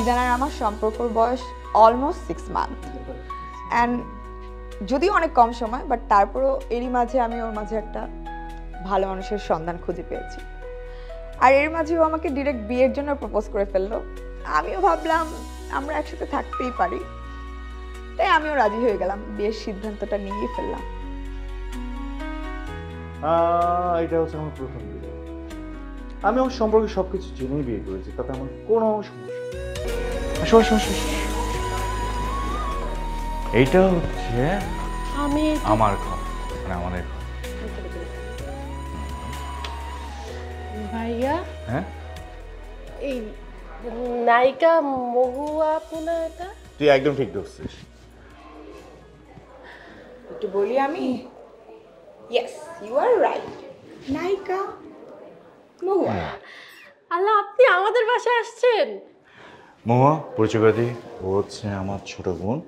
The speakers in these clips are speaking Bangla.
ভাইজান আর আমার সম্পর্কর বয়স অলমোস্ট 6 মান্থ অ্যান্ড যদিও অনেক কম সময় বাট তারপরও এরই মাঝে আমি ওর মাঝে একটা ভালো মানুষের সন্ধান খুঁজে পেয়েছি। আর এর মাঝেও আমাকে ডিরেক্ট বিয়ের জন্য প্রপোজ করে ফেললো। আমিও ভাবলাম আমরা একসাথে থাকতেই পারি, তাই আমিও রাজি হয়ে গেলাম, বিয়ের সিদ্ধান্তটা নিয়েই ফেললাম। এটা হচ্ছে আমার প্রথম বিয়ে। আমি আমার সম্পর্কে সবকিছু জেনেই বিয়ে করেছি, তাতে আমার কোনো সমস্যা নেই। এইটা হচ্ছে আমার ঘর, মানে আমাদের ঘর। ভাইয়া হ্যাঁ, এই নায়িকা মহুয়া পুনা এটা? তুই একদম ঠিক ধরছিস। একটু বলি আমি, ইয়েস ইউ আর রাইট, নায়িকা মহুয়া। আল্লাহ, আপনি আমাদের বাসায় আসছেন? মহুয়া পরিচয় করে দিই, ও হচ্ছে আমার ছোট বোন,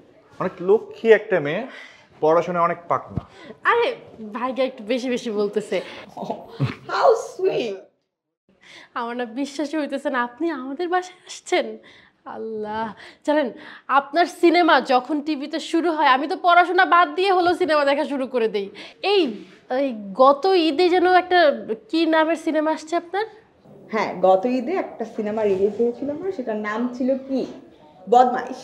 অনেক লক্ষ্মী একটা মেয়ে, পড়াশোনায় অনেক পাকনা। আরে ভাইয়া একটু বেশি বেশি বলতেছে। How sweet. আমার না বিশ্বাসই হইতেছে না আপনি আমাদের বাসায় আসছেন। আল্লাহ, জানেন আপনার সিনেমা যখন টিভিতে শুরু হয় আমি তো পড়াশোনা বাদ দিয়ে হলো সিনেমা দেখা শুরু করে দেই। এই এই গত ঈদে যেন একটা কি নামের সিনেমা আসছে আপনার? হ্যাঁ, গত ঈদে একটা সিনেমা রিলিজ হয়েছিল আমার, সেটার নাম ছিল কি, বদমাইশ।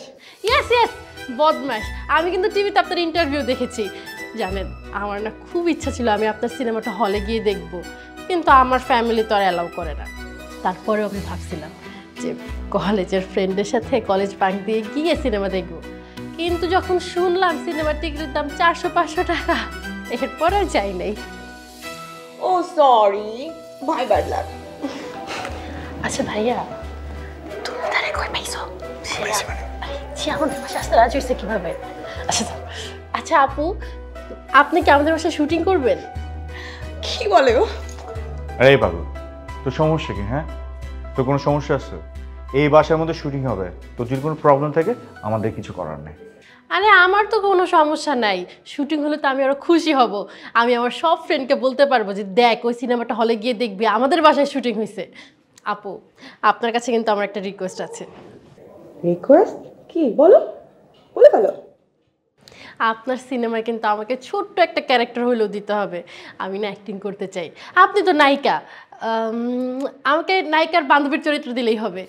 ইয়েস ইয়েস, বদমাশ। আমি কিন্তু টিভিতে আপনার ইন্টারভিউ দেখেছি। জানেন আমার না খুব ইচ্ছা ছিল আমি আপনার সিনেমাটা হলে গিয়ে দেখব, কিন্তু আমার ফ্যামিলি তো আর অ্যালাউ করে না। তারপরেও আমি ভাবছিলাম যে কলেজের ফ্রেন্ডের সাথে কলেজ বাঙ্ক দিয়ে গিয়ে সিনেমা দেখব, কিন্তু যখন শুনলাম সিনেমার টিকিটের দাম 400-500 টাকা, এরপর আর যাই নাই। ও সরি, মাই ব্যাড লাক। আচ্ছা ভাইয়া, তুমি তারে কই পাইছো? সে আমাদের বাসায় আসতে রাজি হয়েছে কিভাবে? আচ্ছা আচ্ছা আপু, আপনি কি আমাদের বাসায় শুটিং করবেন? কি বলে ও? আরে পাগল, তোর সমস্যা কি? হ্যাঁ, তোর কোনো সমস্যা আছে? এই বাসার মধ্যে শুটিং হবে, তোর যদি কোনো প্রবলেম থাকে আমাদের কিছু করার নেই। আরে আমার তো কোনো সমস্যা নাই, শুটিং হলে তো আমি আরো খুশি হব। আমি আমার সব ফ্রেন্ডকে বলতে পারবো যে দেখ ওই সিনেমাটা হলে গিয়ে দেখবি, আমাদের বাসায় শুটিং হয়েছে। আপু, আপনার কাছে কিন্তু আমার একটা রিকোয়েস্ট আছে। রিকোয়েস্ট? কি বলো, বলে ফেলো। আপনার সিনেমায় কিন্তু আমাকে ছোট্ট একটা ক্যারেক্টার হলেও দিতে হবে। আমি না অ্যাক্টিং করতে চাই। আপনি তো নায়িকা, আমাকে নায়িকার বান্ধবীর চরিত্র দিলেই হবে।